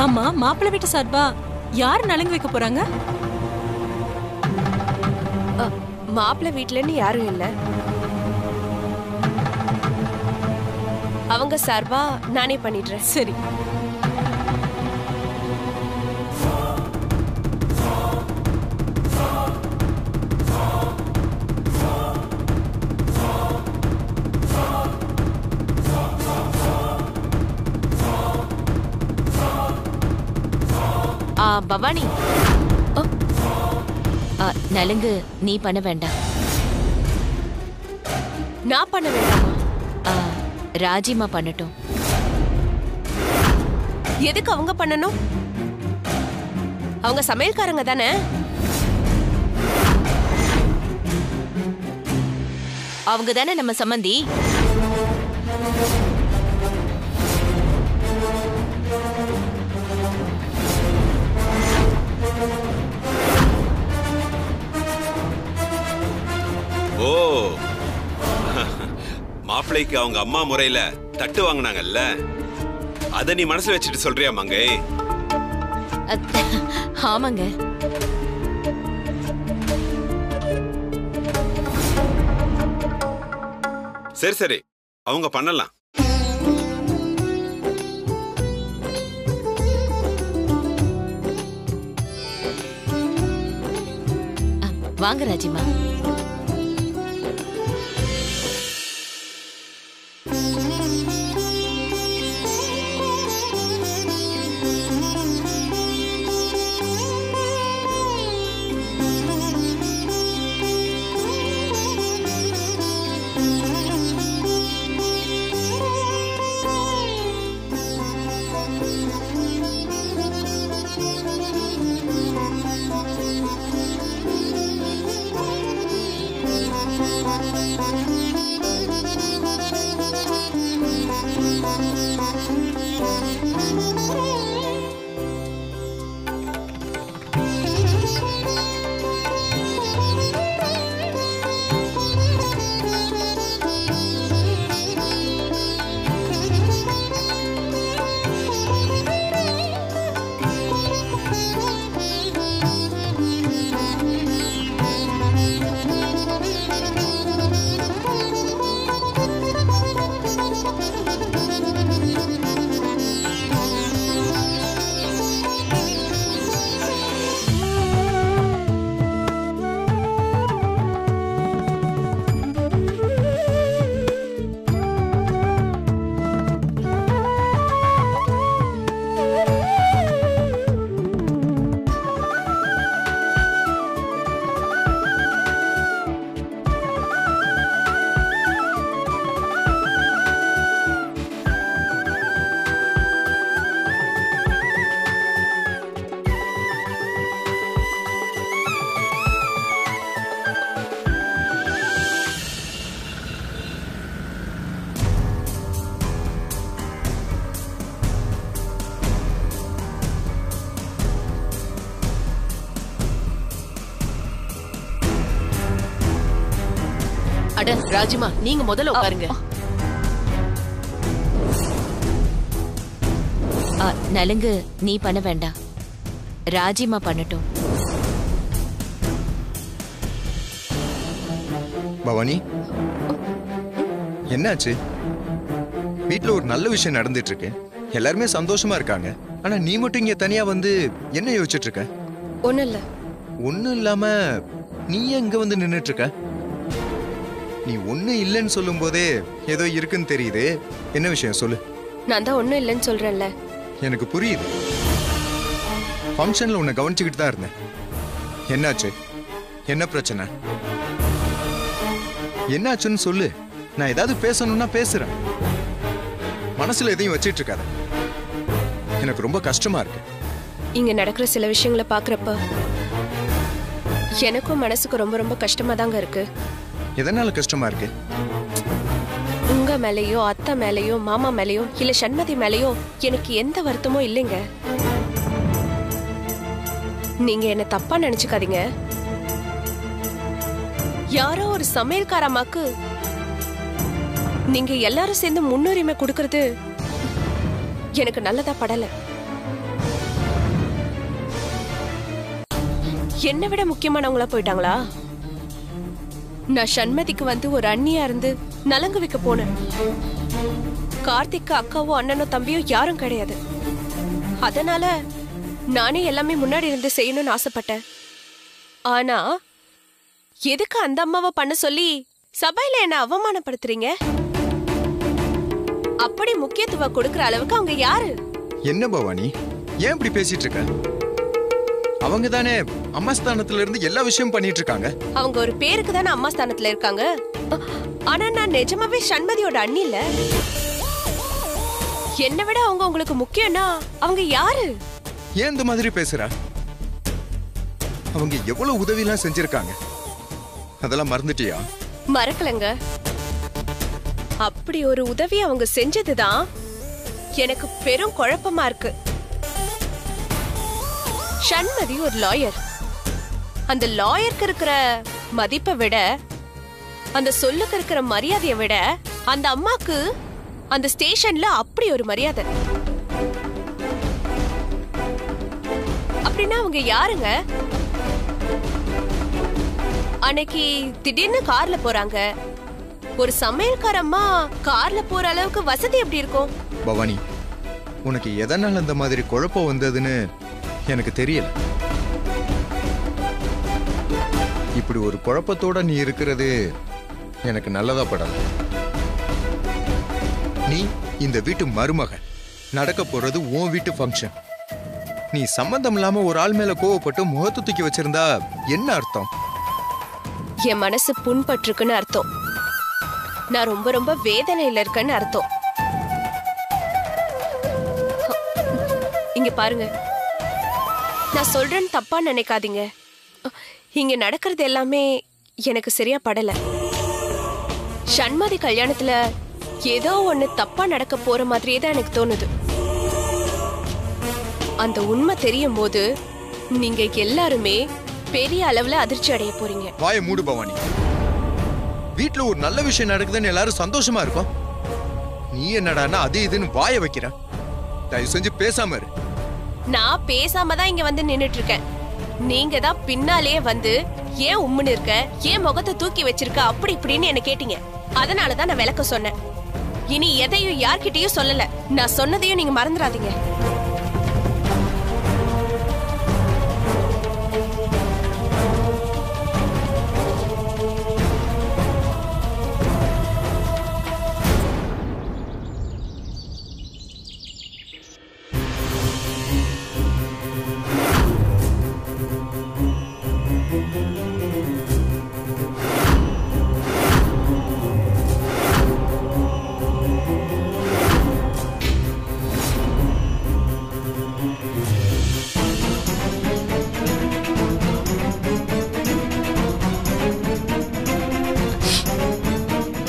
ஆமா, மாப்பிள்ளை வீட்டு சார்பா யாரு நலுங்கு வைக்க போறாங்க? மாப்பிள்ளை வீட்டுலன்னு யாரும் இல்ல. அவங்க சார்பா நானே பண்ணிடுறேன். சரி. பவானி, நலுங்கு நீ பண்ண வேண்டாம். நான் பண்ண வேண்டாமா? ராஜிமா பண்ணட்டும். எதுக்கு அவங்க பண்ணணும்? அவங்க சமையல்காரங்க தானே. அவங்க தானே நம்ம சம்மந்தி. ஓ, மாப்பிள்ளைக்கு அவங்க அம்மா முறையில தட்டு வாங்கினாங்கல்ல, அத நீ மனசுல வச்சுட்டு சொல்றியா மங்கை? ஆமாங்க. சரி சரி, அவங்க பண்ணலாம். வாங்க ராஜிமா. அட ராஜிமா, நீங்க முதல்ல உட்காருங்க. நலுங்கு நீ பண்ண வேண்டாம். ராஜிமா பண்ணட்டும். பவானி, என்னாச்சு? வீட்டுல ஒரு நல்ல விஷயம் நடந்துட்டு இருக்கு, எல்லாருமே சந்தோஷமா இருக்காங்க. ஆனா நீ மட்டும் இங்க தனியா வந்து என்ன யோசிச்சுட்டு இருக்க? ஒண்ணும் இல்ல. ஒண்ணும் இல்லாம நீ எங்க வந்து நின்னுட்டு இருக்க? நீ ஒண்ணு இல்லைன்னு சொல்லும் போதே ஏதோ இருக்குன்னு தெரியுது. என்ன விஷயம் சொல்லு. நான் தான் ஒண்ணும் இல்லைன்னு சொல்றேன்ல. எனக்கு புரியுது. ஃபங்க்ஷன்ல உன்னை கவனிச்சுக்கிட்டு தான் இருந்தேன். என்னாச்சு? என்ன பிரச்சனை? என்னாச்சுன்னு சொல்லு. நான் ஏதாவது பேசணும்னா பேசுறேன். மனசுல எதையும் வச்சிட்டு இருக்காத. எனக்கு ரொம்ப கஷ்டமா இருக்கு. இங்க நடக்கிற சில விஷயங்களை பாக்குறப்ப எனக்கும் மனசுக்கு ரொம்ப ரொம்ப கஷ்டமா தாங்க இருக்கு. எதனால கஷ்டமா இருக்கு? உங்க மேலயோ, அத்தை மேலயோ, மாமா மேலயோ, இல்ல சண்மதி மேலயோ எனக்கு எந்த வருத்தமும் இல்லைங்க. நீங்க என்ன தப்பா நினைச்சுக்காதீங்க. யாரோ ஒரு சமையல்காரமாக்கு நீங்க எல்லாரும் சேர்ந்து முன்னுரிமை கொடுக்கறது எனக்கு நல்லதா படல. என்னை விட முக்கியமானவங்களா போயிட்டாங்களா? நான் சண்மதிக்கு வந்து ஒரு அண்ணியா இருந்து நலங்கு வைக்க போனேன். கார்த்திக்கு அக்காவோ அண்ணனோ தம்பியோ யாரும் கிடையாது. அதனால நானே எல்லாமே முன்னாடி இருந்து செய்யணும்னு ஆசைப்பட்டேன். ஆனா எதுக்கு அந்த அம்மாவை பண்ண சொல்லி சபையில என்ன அவமானப்படுத்துறீங்க? அப்படி முக்கியத்துவம் கொடுக்கற அளவுக்கு அவங்க யாரு? என்ன பவானி, ஏன் இப்படி பேசிட்டு இருக்க? அவங்க தானே அம்மா ஸ்தானத்துல இருந்து எல்லா விஷயம் பண்ணிட்டு இருக்காங்க. அவங்க ஒரு பேருக்கு தானே அம்மா ஸ்தானத்துல இருக்காங்க. ஆனா நான் நிஜமாவே சண்மதியோட அண்ணி இல்ல. என்னை விட அவங்க உங்களுக்கு முக்கியம்னா அவங்க யாரு? ஏன் இந்த மாதிரி பேசுற? அவங்க எவ்வளவு உதவி எல்லாம் செஞ்சிருக்காங்க, அதெல்லாம் மறந்துட்டியா? மறக்கலங்க. அப்படி ஒரு உதவி அவங்க செஞ்சதுதான் எனக்கு பெரும் குழப்பமா இருக்கு. சண்மதி ஒரு லாயர். அந்த லாயருக்கு இருக்கிற மதிப்பை விட, அந்த சொல்லுக்கு இருக்கிற மரியாதையை விட, அந்த அம்மாக்கு அந்த ஸ்டேஷன்ல அப்படி ஒரு மரியாதை. அப்படின்னா அவங்க யாருங்க? அன்னைக்கு திடீர்னு கார்ல போறாங்க. ஒரு சமையல்காரம்மா கார்ல போற அளவுக்கு வசதி எப்படி இருக்கும்? பவானி, உனக்கு எதனால அந்த மாதிரி குழப்பம் வந்ததுன்னு எனக்கு தெரியல. இப்படி ஒரு குழப்பத்தோட நீ இருக்கிறது எனக்கு நல்லதா படல. நீ இந்த வீட்டு மருமக, நடக்க போறது உன் வீட்டு ஃபங்க்ஷன். நீ சம்பந்தம் இல்லாம ஒரு ஆள் மேல கோவப்பட்டு முகத்து தூக்கி வச்சிருந்தா என்ன அர்த்தம்? என் மனசு புண்பட்டிருக்குன்னு அர்த்தம். நான் ரொம்ப ரொம்ப வேதனையில இருக்கேன்னு அர்த்தம். இங்க பாருங்க, நான் சொல்றேன்னு தப்பா நினைக்காதீங்க. இங்க நடக்கிறது எல்லாமே எனக்கு சரியா படல. சண்மதி கல்யாணத்துல ஏதோ ஒண்ணு தப்பா நடக்க போற மாதிரியே தான் எனக்கு தோணுது. அந்த உண்மை தெரியும் போது நீங்க எல்லாருமே பெரிய அளவுல அதிர்ச்சி அடைய போறீங்க. வாயை மூடு பவானி. வீட்டுல ஒரு நல்ல விஷயம் நடக்குதுன்னு எல்லாரும் சந்தோஷமா இருக்கும். நீ என்னடான்னா அது இதுன்னு வாய வைக்கிற. தயவு செஞ்சு பேசாம இரு. நான் பேசாம தான் இங்க வந்து நின்னுட்டு இருக்கேன். நீங்க தான் பின்னாலேயே வந்து ஏன் உம்முன்னு இருக்க, ஏன் முகத்தை தூக்கி வச்சிருக்க, அப்படி இப்படின்னு என்ன கேட்டீங்க. அதனாலதான் நான் விளக்க சொன்னேன். இனி எதையும் யார்கிட்டயும் சொல்லல. நான் சொன்னதையும் நீங்க மறந்துடாதீங்க.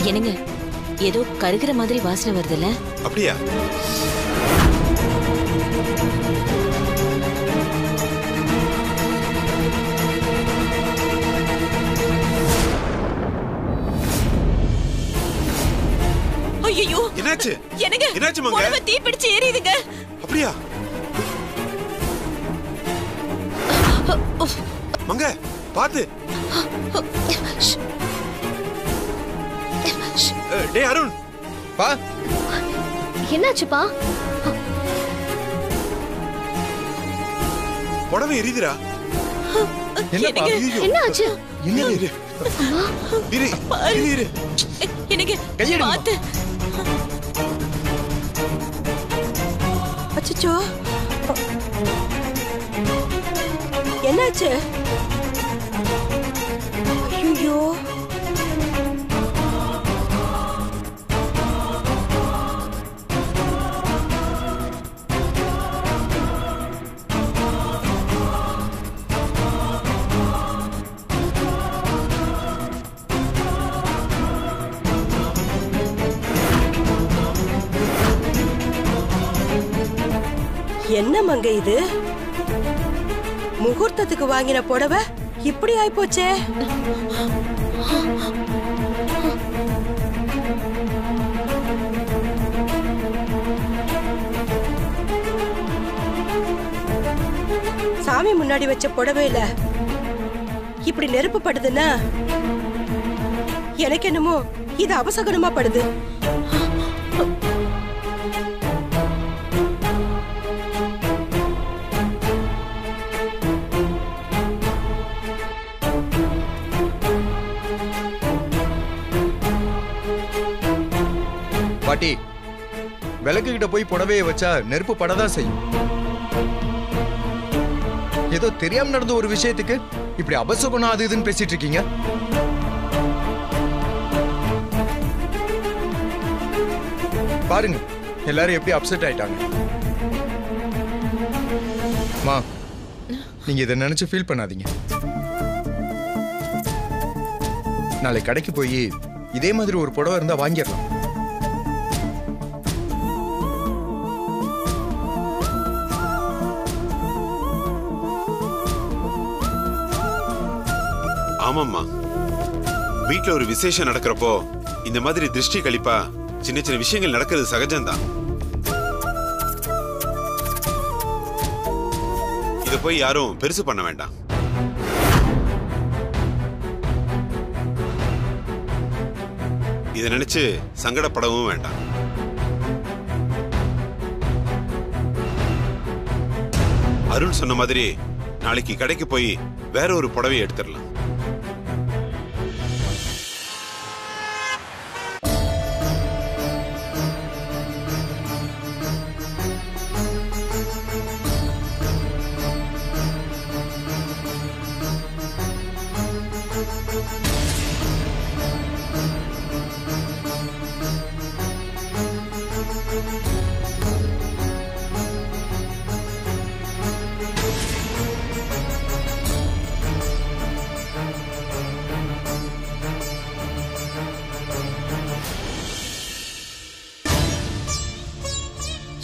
என்னங்க, ஏதோ கருகிற மாதிரி வாசனை வருதுல்ல? அப்படியா? ஐயோ, என்னாச்சு? என்னங்க, என்னாச்சு மங்க? உடம்பு தீ பிடிச்சு எரியுதுங்க. அப்படியா மங்க? பாத்து. டேய் அருண், பா. என்னாச்சுப்பா? உடம்பு எரியுதுடா. என்னப்பா? என்னாச்சு? என்ன இரு இரு இரு. எனக்கு கையெடுங்க. பாத்து. அச்சச்சோ, என்னாச்சு? ஐயோ, என்ன மங்க இது? முகூர்த்தத்துக்கு வாங்கின புடவை இப்படி ஆயிப்போச்சே. சாமி முன்னாடி வச்ச புடவையில இப்படி நெருப்பு படுதுன்னா எனக்கு என்னமோ இது அபசகுனமா படுது. பாட்டி, விளக்கு கிட்ட போய் புடவையை வச்சா நெருப்பு படதான் செய்யும். ஏதோ தெரியாம நடந்த ஒரு விஷயத்துக்கு இப்படி அபசகுணம் அது இதுன்னு பேசிட்டு இருக்கீங்க. பாருங்க எல்லாரும் எப்படி அப்செட் ஆயிட்டாங்க. மா, நீங்க இதை நினைச்சு ஃபீல் பண்ணாதீங்க. நாளை கடைக்கு போய் இதே மாதிரி ஒரு புடவை இருந்தா வாங்கிடலாம். ஆமாம்மா, வீட்டுல ஒரு விசேஷம் நடக்கிறப்போ இந்த மாதிரி திருஷ்டி கழிப்பா சின்ன சின்ன விஷயங்கள் நடக்கிறது சகஜம்தான். இத போய் யாரும் பெருசு பண்ண வேண்டாம். இத நினைச்சு சங்கடப்படவும் வேண்டாம். அருண் சொன்ன மாதிரி நாளைக்கு கடைக்கு போய் வேற ஒரு புடவையை எடுத்துடலாம்.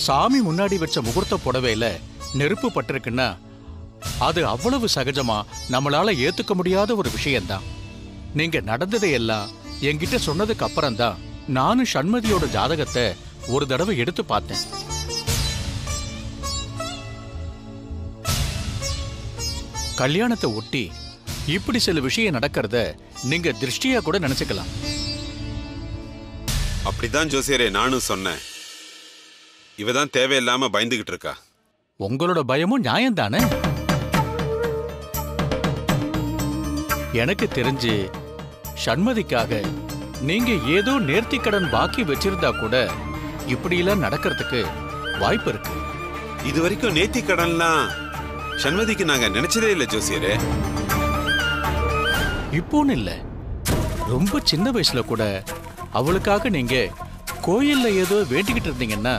சாமி முன்னாடி வச்ச முகூர்த்த புடவையில நெருப்பு பட்டிருக்குன்னா அது அவ்வளவு சகஜமா நம்மளால ஏத்துக்க முடியாத ஒரு விஷயம்தான். நீங்க நடந்ததையெல்லாம் என்கிட்ட சொன்னதுக்கு அப்புறம் தான் நானும் சண்மதியோட ஜாதகத்தை ஒரு தடவை எடுத்து பார்த்தேன். கல்யாணத்தை ஒட்டி இப்படி சில விஷயம் நடக்கிறத நீங்க திருஷ்டியா கூட நினைச்சுக்கலாம். அப்படிதான் ஜோசியரே நானும் சொன்னேன். இவதான் தேவையில்லாம பயந்துகிட்டு இருக்கா. உங்களோட பயமும் நியாயம்தானே? எனக்கு தெரிஞ்சு சண்மதிக்காக நீங்க ஏதோ நேர்த்திக்கடன் பாக்கி வச்சிருந்தா கூட இப்படியெல்லாம் நடக்கிறதுக்கு வாய்ப்பு இருக்கு. இது வரைக்கும் நேர்த்திக்கடன்லாம் சண்மதிக்கு நாங்க நினைச்சதே இல்லை ஜோசியரே. இப்போன்னு இல்ல, ரொம்ப சின்ன வயசுல கூட அவளுக்காக நீங்க கோயில்ல ஏதோ வேண்டிக்கிட்டு இருந்தீங்கன்னா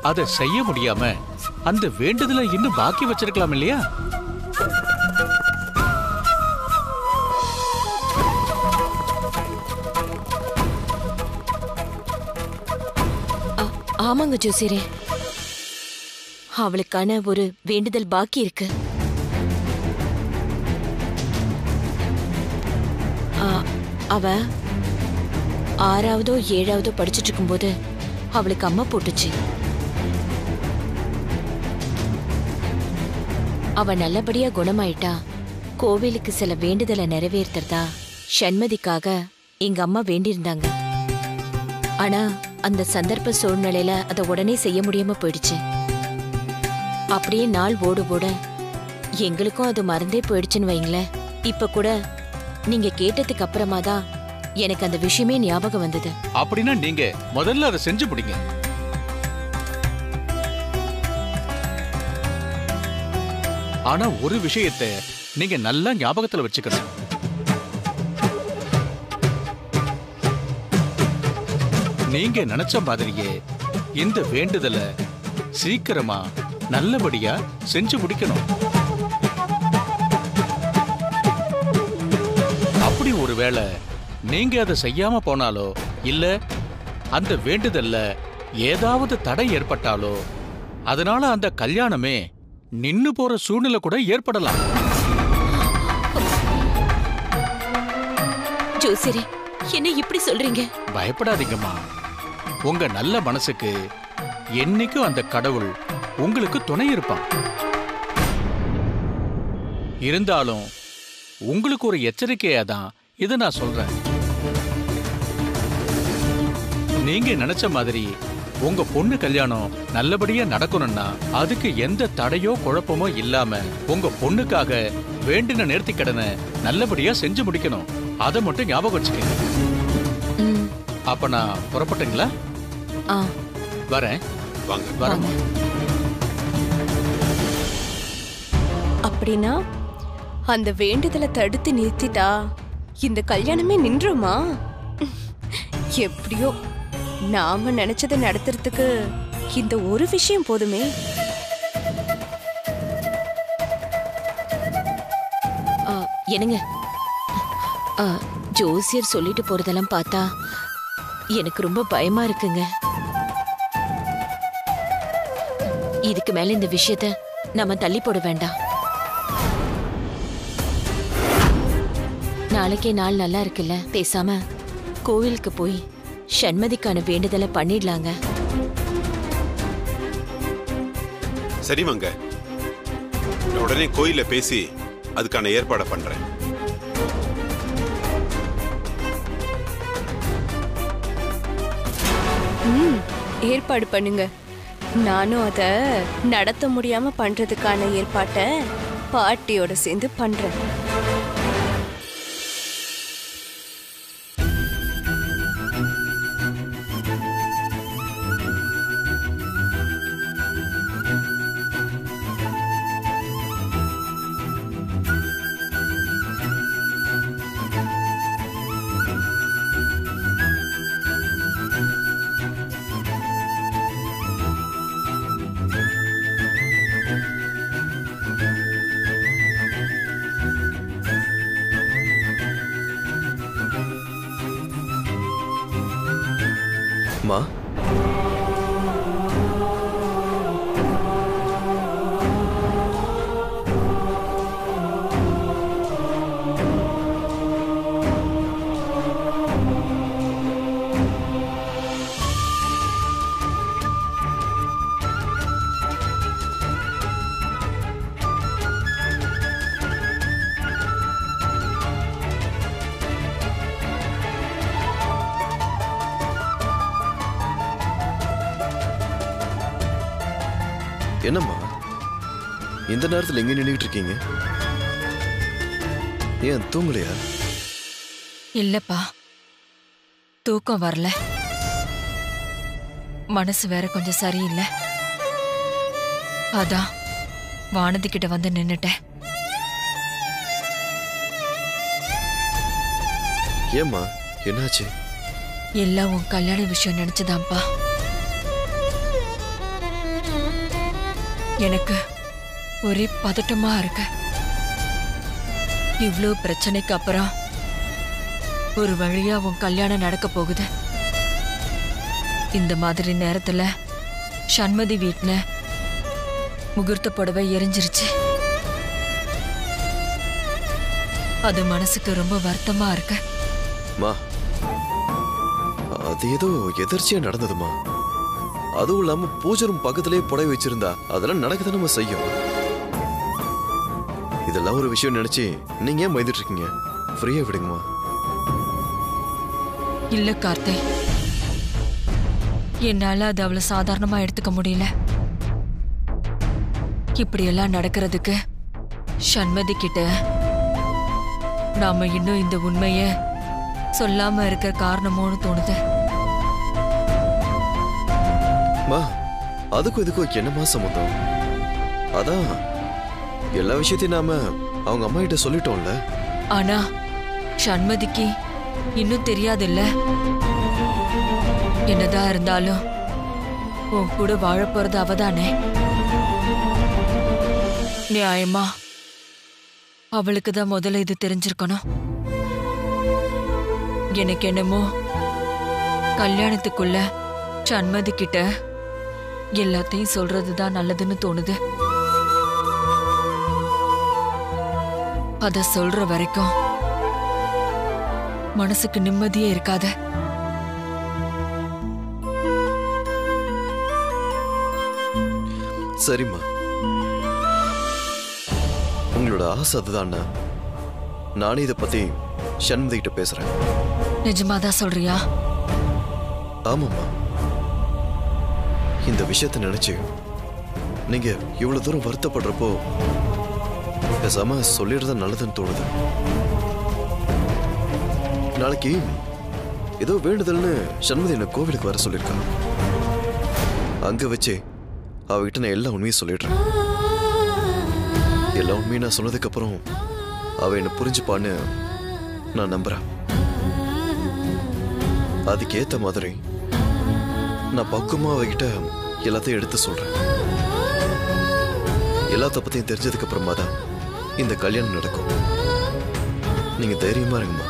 அதை செய்ய முடியாம அந்த வேண்டுதல இன்னும் பாக்கி வச்சிருக்கலாம் இல்லையா? ஆமாங்க ஜோசியரே, அவளுக்கான ஒரு வேண்டுதல் பாக்கி இருக்கு. அவ 6ஆவதோ 7ஆவதோ படிச்சுட்டு இருக்கும்போது அவளுக்கு அம்மா போட்டுச்சு. அவ நல்லபடியா குணமாயிட்டா கோவிலுக்கு சில வேண்டுதலை நிறைவேற்றதா சண்மதிக்காக எங்க அம்மா வேண்டியிருந்தாங்க. ஆனா அந்த சந்தர்ப்ப சூழ்நிலையில அதை உடனே செய்ய முடியாம போயிடுச்சு. அப்படியே நாள் ஓடு ஓட எங்களுக்கும் அது மறந்தே போயிடுச்சுன்னு வைங்களேன். இப்ப கூட நீங்க கேட்டதுக்கு அப்புறமா தான் எனக்கு அந்த விஷயமே ஞாபகம் வந்தது. அப்படின்னா நீங்க முதல்ல அதை செஞ்சு முடிங்க. ஆனா ஒரு விஷயத்தை நீங்க நல்லா ஞாபகத்துல வச்சுக்கணும். நீங்க நினைச்ச மாதிரியே இந்த வேண்டுதலை சீக்கிரமா நல்லபடியா செஞ்சு முடிக்கணும். அப்படி ஒருவேளை நீங்க அதை செய்யாம போனாலோ இல்ல அந்த வேண்டுதல்ல ஏதாவது தடை ஏற்பட்டாலோ அதனால அந்த கல்யாணமே நின்னு போற சூழ்நிலை கூட ஏற்படலாம். ஜோசியரே, என்ன இப்படி சொல்றீங்க? பயப்படாதீங்கம்மா. உங்க நல்ல மனசுக்கு என்னைக்கும் அந்த கடவுள் உங்களுக்கு துணை இருப்பான். இருந்தாலும் உங்களுக்கு ஒரு எச்சரிக்கையா தான் இதை நான் சொல்றேன். நீங்க நினைச்ச மாதிரி உங்க பொண்ணு கல்யாணம் நல்லபடியா நடக்கணும்னா அதுக்கு எந்த தடையோ குழப்பமோ இல்லாம உங்க பொண்ணுக்காக வேண்டின நேர்த்திக்கடனை நல்லபடியா செஞ்சு முடிக்கணும். அதை மட்டும் ஞாபகம் வச்சுக்கங்க. அப்ப நான் புறப்பட்டுங்களா? வரேன். வாங்க. வரேன். அப்படின்னா அந்த வேண்டுதலை தடுத்து நிறுத்திட்டா இந்த கல்யாணமே நின்றுமா? எப்படியோ நாம நினைச்சதை நடத்துறதுக்கு இந்த ஒரு விஷயம் போதுமே. என்னங்க, ஜோசியர் சொல்லிட்டு போறதெல்லாம் பார்த்தா எனக்கு ரொம்ப பயமா இருக்குங்க. இதுக்கு மேல இந்த விஷயத்த நாம தள்ளி போட வேண்டாம். நாளைக்கே நாள் நல்லா இருக்குல்ல, பேசாம கோவிலுக்கு போய் சண்மதிக்கான வேண்டுதலை பண்ணிடலாங்க. சரி மங்க, நான் உடனே கோயில பேசி அதுக்கான ஏற்பாடை பண்றேன். ஏற்பாடு பண்ணுங்க. நானும் அத நடத்த முடியாம பண்றதுக்கான ஏற்பாட்டை பாட்டியோட சேர்ந்து பண்றேன். மா, என்னம்மா இந்த நேரத்தில் எங்க நின்றுட்டு இருக்கீங்க? ஏன் தூங்கலையா? இல்லப்பா, தூக்கம் வரல. மனசு வேற கொஞ்சம் சரியில்லை. அதான் வானதி கிட்ட வந்து நின்னுட்டேன். ஏம்மா, என்னாச்சு? எல்லாம் உன் கல்யாண விஷயம் நினைச்சுதான்ப்பா. எனக்கு ஒரே பதட்டமா இருக்கு. இவ்ளோ பிரச்சனைக்கு அப்புறம் ஒரு வழியா உன் கல்யாணம் நடக்க போகுது. இந்த மாதிரி நேரத்துல சண்மதி வீட்டுல முகூர்த்த புடவை எரிஞ்சிருச்சு. அது மனசுக்கு ரொம்ப வருத்தமா இருக்கு. மா, அது ஏதோ எதிர்ச்சியா நடந்ததுமா. அதுவும் இல்லாம பூஜை ரூம் பக்கத்திலே புடவை வச்சிருந்தா அதெல்லாம் நடக்கதான் நம்ம செய்யும். இதெல்லாம் ஒரு விஷயம் நினைச்சு நீங்க ஏன் பயந்துட்டு இருக்கீங்க? ஃப்ரீயா விடுங்கம்மா. இல்ல கார்த்தி, என்னால அது அவ்வளவு சாதாரணமா எடுத்துக்க முடியல. இப்படி எல்லாம் நடக்கிறதுக்கு சண்மதி கிட்ட நாம இன்னும் இந்த உண்மைய சொல்லாம இருக்கிற காரணமோன்னு தோணுது. மா, அதுக்கும் இதுக்கும் என்னமா சம்மந்தம்? அதான் எல்லா விஷயத்தையும் நாம அவங்க அம்மா கிட்ட சொல்லிட்டோம்ல. ஆனா சண்மதிக்கு இன்னும் தெரியாதுல்ல. என்னதான் இருந்தாலும் உன் கூட வாழ போறது அவதானே. நியாயமா அவளுக்கு தான் முதல்ல இது தெரிஞ்சிருக்கணும். எனக்கு என்னமோ கல்யாணத்துக்குள்ள சண்மதி கிட்ட எல்லாத்தையும் சொல்றதுதான் நல்லதுன்னு தோணுது. அத சொல்ற வரைக்கும் மனசுக்கு நிம்மதியே இருக்காத. சரிம்மா, உங்களோட ஆசை அதுதானா? நானே இதை பத்தி சண்முதி கிட்ட பேசுறேன். நிஜமாதான் சொல்றியா? ஆமாம்மா. இந்த விஷயத்தை நினைச்சு நீங்க இவ்வளவு தூரம் வருத்தப்படுறப்போ பேசாம சொல்லிடுறது நல்லதுன்னு தோணுது. நாளைக்கு ஏதோ வேண்டுதல்னு சண்முதி என்ன கோவிலுக்கு வர சொல்லியிருக்கான். அங்க வச்சு அவகிட்ட நான் எல்லா உண்மையும் சொல்லிடுறேன். எல்லா உண்மையும் நான் சொன்னதுக்கு அப்புறம் அவ என்ன புரிஞ்சுப்பான்னு நான் நம்புறேன். அதுக்கேத்த மாதிரி நான் பக்குவமா அவகிட்ட எல்லாத்தையும் எடுத்து சொல்றேன். எல்லாத்த பத்தியும் தெரிஞ்சதுக்கு அப்புறமா தான் இந்த கல்யாணம் நடக்கும். நீங்க தைரியமா இருங்கம்மா.